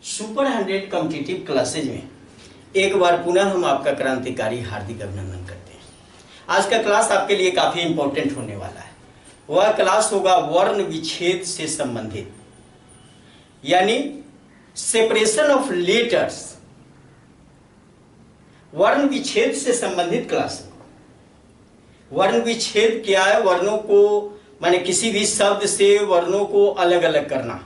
Super 100 competitive classes में एक बार पुनः हम आपका क्रांतिकारी हार्दिक अभिनंदन करते हैं। आज का क्लास आपके लिए काफ़ी इंपॉर्टेंट होने वाला है। वह क्लास होगा वर्ण विच्छेद से संबंधित, यानी सेपरेशन ऑफ लेटर्स। वर्ण विच्छेद से संबंधित क्लास। वर्ण विच्छेद क्या है? वर्णों को माने किसी भी शब्द से वर्णों को अलग अलग करना।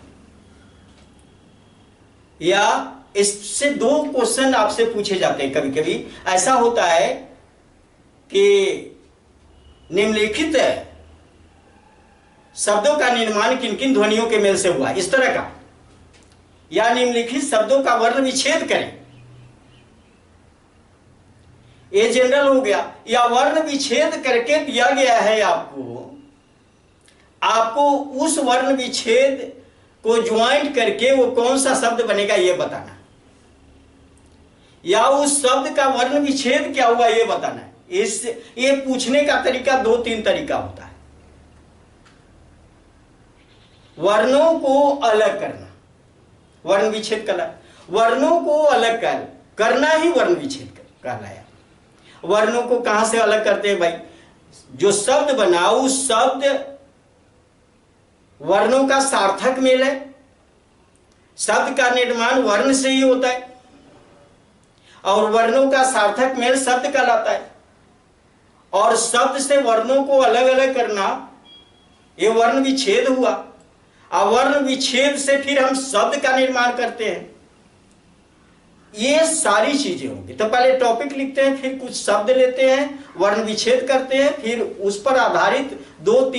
या इससे दो क्वेश्चन आपसे पूछे जाते हैं। कभी कभी ऐसा होता है कि निम्नलिखित शब्दों का निर्माण किन किन ध्वनियों के मेल से हुआ, इस तरह का, या निम्नलिखित शब्दों का वर्ण विच्छेद करें, ये जनरल हो गया। या वर्ण विच्छेद करके दिया गया है आपको उस वर्ण विच्छेद को ज्वाइंट करके वो कौन सा शब्द बनेगा ये बताना, या उस शब्द का वर्ण विच्छेद क्या हुआ ये बताना है। ये पूछने का तरीका दो तीन तरीका होता है। वर्णों को अलग करना, वर्ण विच्छेद करना, वर्णों को अलग करना ही वर्ण विच्छेद कहलाया। वर्णों को कहां से अलग करते हैं भाई? जो शब्द बना उस शब्द वर्णों का सार्थक मेल है। शब्द का निर्माण वर्ण से ही होता है और वर्णों का सार्थक मेल शब्द कहलाता है। और शब्द से वर्णों को अलग अलग करना ये वर्ण विच्छेद हुआ। और वर्ण विच्छेद से फिर हम शब्द का निर्माण करते हैं। ये सारी चीजें होंगी। तो पहले टॉपिक लिखते हैं, फिर कुछ शब्द लेते हैं, वर्ण विच्छेद करते हैं, फिर उस पर आधारित दो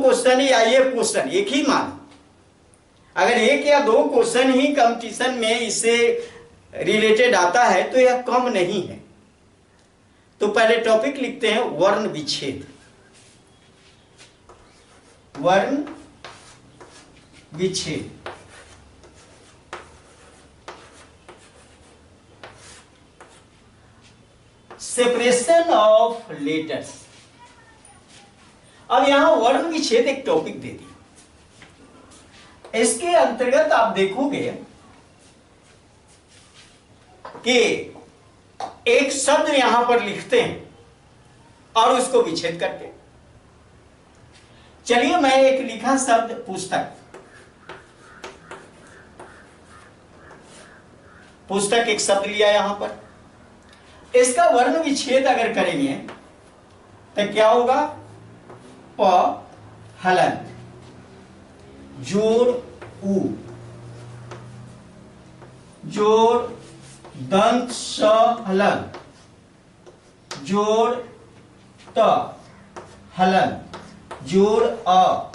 क्वेश्चन या ये क्वेश्चन एक ही मान। अगर एक या दो क्वेश्चन ही कंपटीशन में इससे रिलेटेड आता है तो यह कम नहीं है। तो पहले टॉपिक लिखते हैं वर्ण विच्छेद। वर्ण विच्छेद सेपरेशन ऑफ लेटर्स। अब यहां वर्ण विच्छेद एक टॉपिक दे दिया। इसके अंतर्गत आप देखोगे कि एक शब्द यहां पर लिखते हैं और उसको विच्छेद करते हैं। चलिए मैं एक लिखा शब्द पुस्तक, पुस्तक एक शब्द लिया यहां पर। इसका वर्ण विच्छेद अगर करेंगे तो क्या होगा? प हलन जोड़ उ जोड़ दंत स हलन जोड़ त हलन जोड़ अ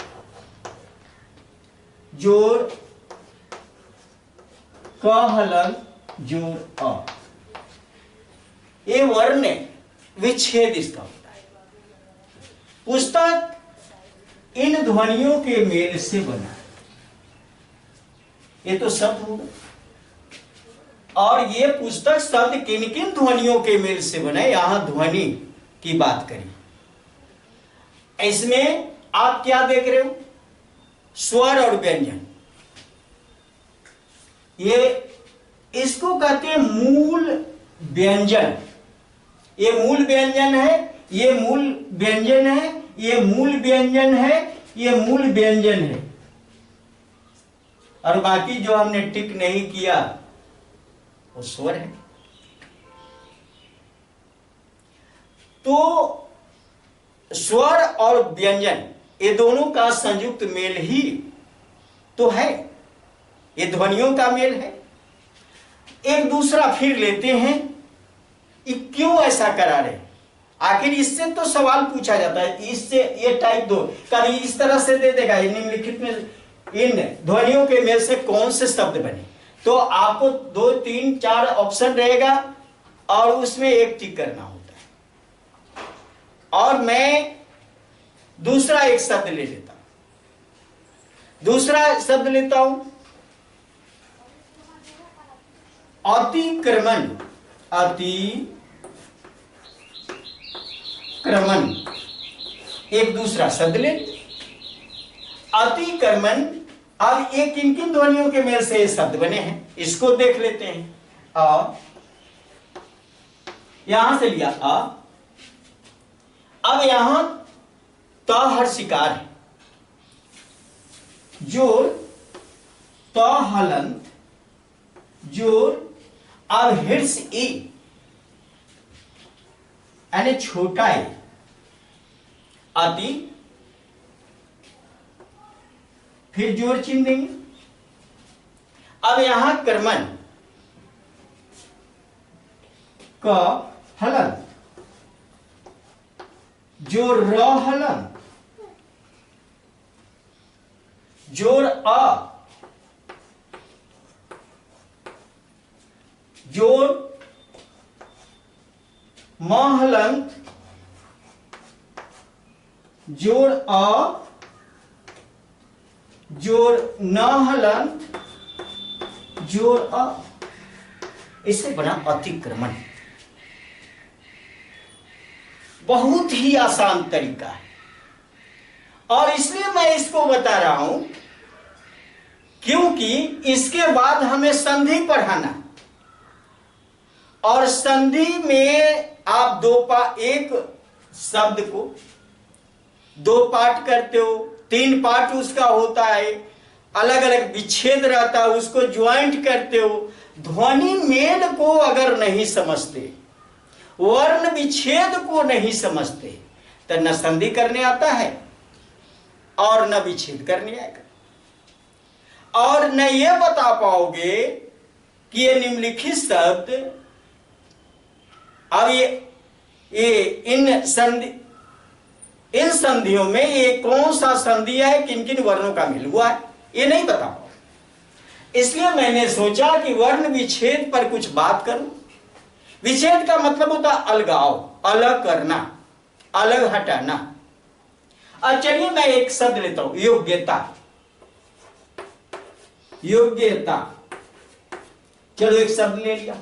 जोड़ क हलन जोड़ अ। ये वर्ण विच्छेद इसका होता है। पुस्तक इन ध्वनियों के मेल से बना है। ये तो शब्द होगा। और ये पुस्तक शब्द किन किन ध्वनियों के मेल से बना है, यहां ध्वनि की बात करी। इसमें आप क्या देख रहे हो? स्वर और व्यंजन। ये इसको कहते हैं मूल व्यंजन। ये मूल व्यंजन है, ये मूल व्यंजन है, ये मूल व्यंजन है, ये मूल व्यंजन है। और बाकी जो हमने टिक नहीं किया वो स्वर है। तो स्वर और व्यंजन ये दोनों का संयुक्त मेल ही तो है, ये ध्वनियों का मेल है। एक दूसरा फिर लेते हैं, ये क्यों ऐसा करा रहे? आखिर इससे तो सवाल पूछा जाता है। इससे ये टाइप दो कभी इस तरह से दे देगा, निम्नलिखित में इन ध्वनियों के मेल से कौन से शब्द बने। तो आपको 2 3 4 ऑप्शन रहेगा और उसमें एक टिक करना होता है। और मैं दूसरा एक शब्द ले लेता हूं। दूसरा शब्द लेता हूं अतिक्रमण। अतिक्रमण एक दूसरा शब्द ले। अतिक्रमण अब ये किन किन ध्वनियों के मेल से ये शब्द बने हैं इसको देख लेते हैं। अ, यहां से लिया अ, अब यहां त हर्षिकार है, जोड़ त हलंत, जोड़ अब हिर्स ई यानी छोटा ए, अति, फिर जोड़ चिन्ह देंगे। अब यहां कर्मन क हलंत, जोड़ र हलंत, जोड़ अ, जोड़ म हलंत, जोड़ अ, जोड़ न हलंत, जोड़ अ, इससे बना अतिक्रमण। बहुत ही आसान तरीका है और इसलिए मैं इसको बता रहा हूं क्योंकि इसके बाद हमें संधि पढ़ाना और संधि में आप एक शब्द को दो पार्ट करते हो, 3 पार्ट उसका होता है, अलग अलग विच्छेद रहता है, उसको ज्वाइंट करते हो। ध्वनि मेल को अगर नहीं समझते, वर्ण विच्छेद को नहीं समझते तो न संधि करने आता है और न विच्छेद करने आएगा और न ये बता पाओगे कि ये निम्नलिखित शब्द अब ये इन संधियों में ये कौन सा संधि है, किन किन वर्णों का मिल हुआ है, ये नहीं बता पाओ। इसलिए मैंने सोचा कि वर्ण विच्छेद पर कुछ बात करूं। विच्छेद का मतलब होता अलगाव, अलग करना, अलग हटाना। अब चलिए मैं एक शब्द लेता हूं, योग्यता। योग्यता, चलो एक शब्द ले लिया।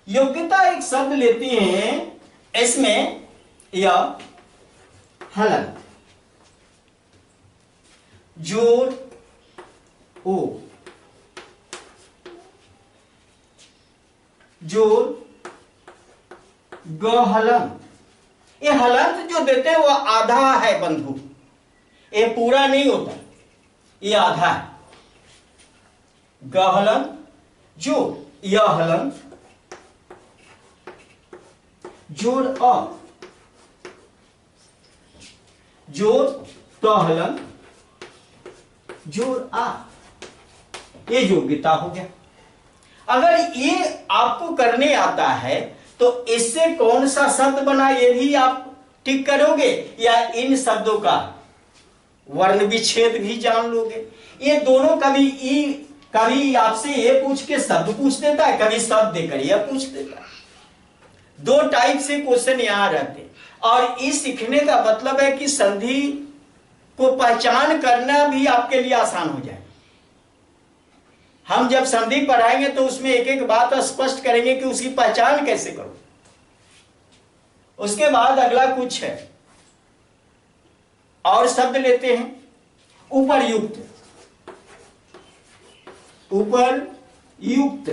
योग्यता एक शब्द लेते हैं, इसमें यह हलंत, जोड़ ओ, जोड़ ग हलंत। ये हलंत जो देते हैं वह आधा है बंधु, ये पूरा नहीं होता, ये आधा है। ग हलंत, जोड़ य हलंत, जोड़ अ, जोड़ त हलंत, जोड़ आ, ये योग्यता हो गया। अगर ये आपको करने आता है तो इससे कौन सा शब्द बना ये भी आप टिक करोगे या इन शब्दों का वर्ण विच्छेद भी जान लोगे। ये दोनों कभी आपसे ये पूछ के शब्द पूछ देता है, कभी शब्द देकर यह पूछ देता है। 2 टाइप से क्वेश्चन यहां रहते और इस सीखने का मतलब है कि संधि को पहचान करना भी आपके लिए आसान हो जाए। हम जब संधि पढ़ाएंगे तो उसमें एक एक बात स्पष्ट करेंगे कि उसकी पहचान कैसे करो। उसके बाद अगला कुछ है और शब्द लेते हैं, उपरयुक्त। उपरयुक्त,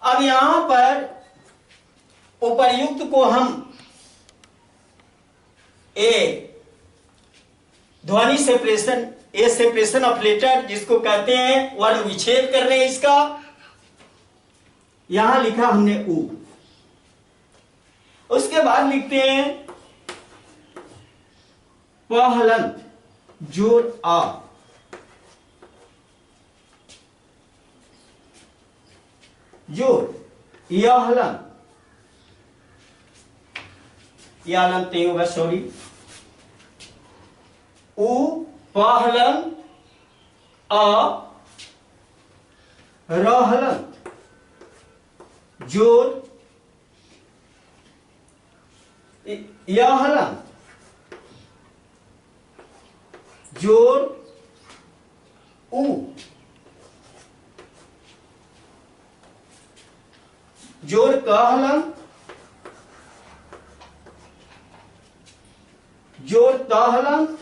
अब यहां पर उपरयुक्त को हम ध्वनि सेपरेशन, सेपरेशन ऑफ लेटर जिसको कहते हैं, वर्ण विच्छेद कर रहे हैं इसका। यहां लिखा हमने उ, उसके बाद लिखते हैं प हलंत, जोड़ आ, जोड़ य हलंत, यह हलंत नहीं होगा, सॉरी, उ प हलंत, अ र हलंत, जोड़ य हलंत, जोड़ उ, जोड़ क हलंत, जोड़ त हलंत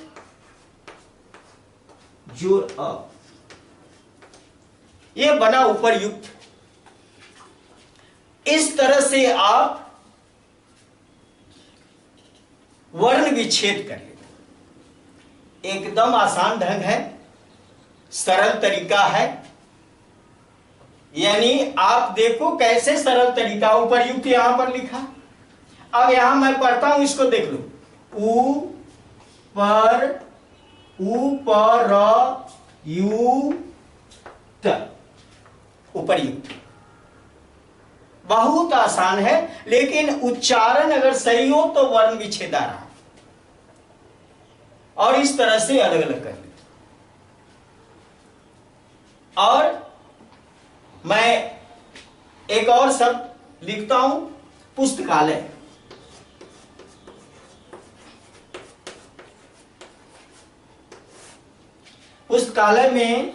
जोड़ अ, ये बना उपर्युक्त। इस तरह से आप वर्ण विच्छेद कर लेते। एकदम आसान ढंग है, सरल तरीका है। यानी आप देखो कैसे सरल तरीका, उपर्युक्त यहां पर लिखा। अब यहां मैं पढ़ता हूं, इसको देख लो। उ पर यू त, उपर्युक्त। बहुत आसान है, लेकिन उच्चारण अगर सही हो तो वर्ण विच्छेद आ रहा। और इस तरह से अलग अलग कर लेते। और मैं एक और शब्द लिखता हूं, पुस्तकालय। पुस्तकालय में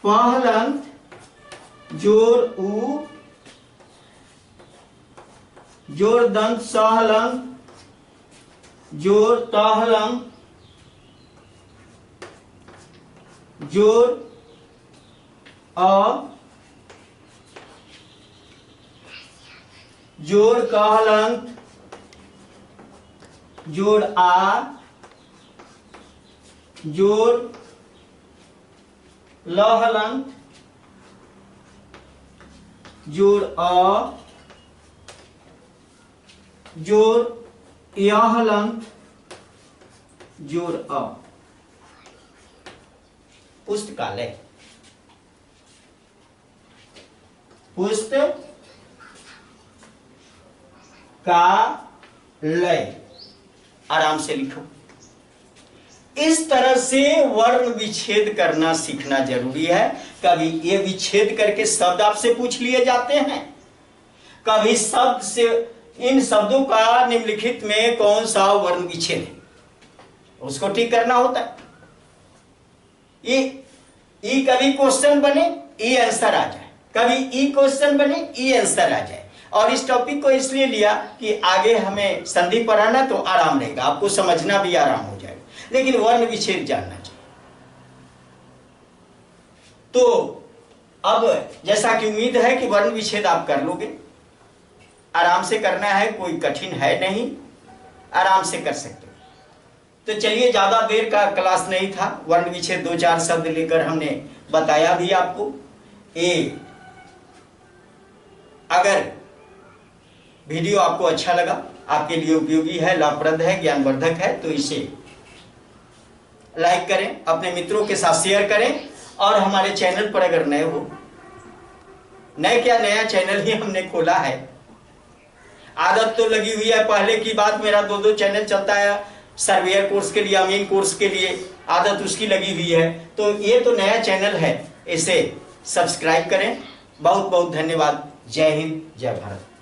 पहलंत जोड़ उ जोड़ दंत सहलंत जोड़ तहलंत जोड़ अ जोड़ कहलंत जोड़ आ जोड़ लहलंत जोड़ अ जोड़ यहलंत जोड़ अ, पुस्तकालय। पुस्तकालय, आराम से लिखो। इस तरह से वर्ण विच्छेद करना सीखना जरूरी है। कभी ये विच्छेद करके शब्द आपसे पूछ लिए जाते हैं, कभी शब्द से इन शब्दों का निम्नलिखित में कौन सा वर्ण विच्छेद है उसको ठीक करना होता है। ई कभी क्वेश्चन बने ई आंसर आ जाए, कभी ई क्वेश्चन बने ई आंसर आ जाए। और इस टॉपिक को इसलिए लिया कि आगे हमें संधि पढ़ाना तो आराम रहेगा, आपको समझना भी आराम हो जाएगा, लेकिन वर्ण विच्छेद जानना चाहिए। तो अब जैसा कि उम्मीद है कि वर्ण विच्छेद आप कर लोगे, आराम से करना है, कोई कठिन है नहीं, आराम से कर सकते हो। तो चलिए, ज्यादा देर का क्लास नहीं था, वर्ण विच्छेद 2-4 शब्द लेकर हमने बताया भी आपको। अगर वीडियो आपको अच्छा लगा, आपके लिए उपयोगी है, लाभप्रद है, ज्ञानवर्धक है, तो इसे लाइक करें, अपने मित्रों के साथ शेयर करें। और हमारे चैनल पर अगर नए हो, नया चैनल ही हमने खोला है, आदत तो लगी हुई है, पहले की बात, मेरा 2 चैनल चलता है, सर्वेयर कोर्स के लिए, अमीन कोर्स के लिए, आदत उसकी लगी हुई है। तो ये तो नया चैनल है, इसे सब्सक्राइब करें। बहुत बहुत धन्यवाद। जय हिंद, जय भारत।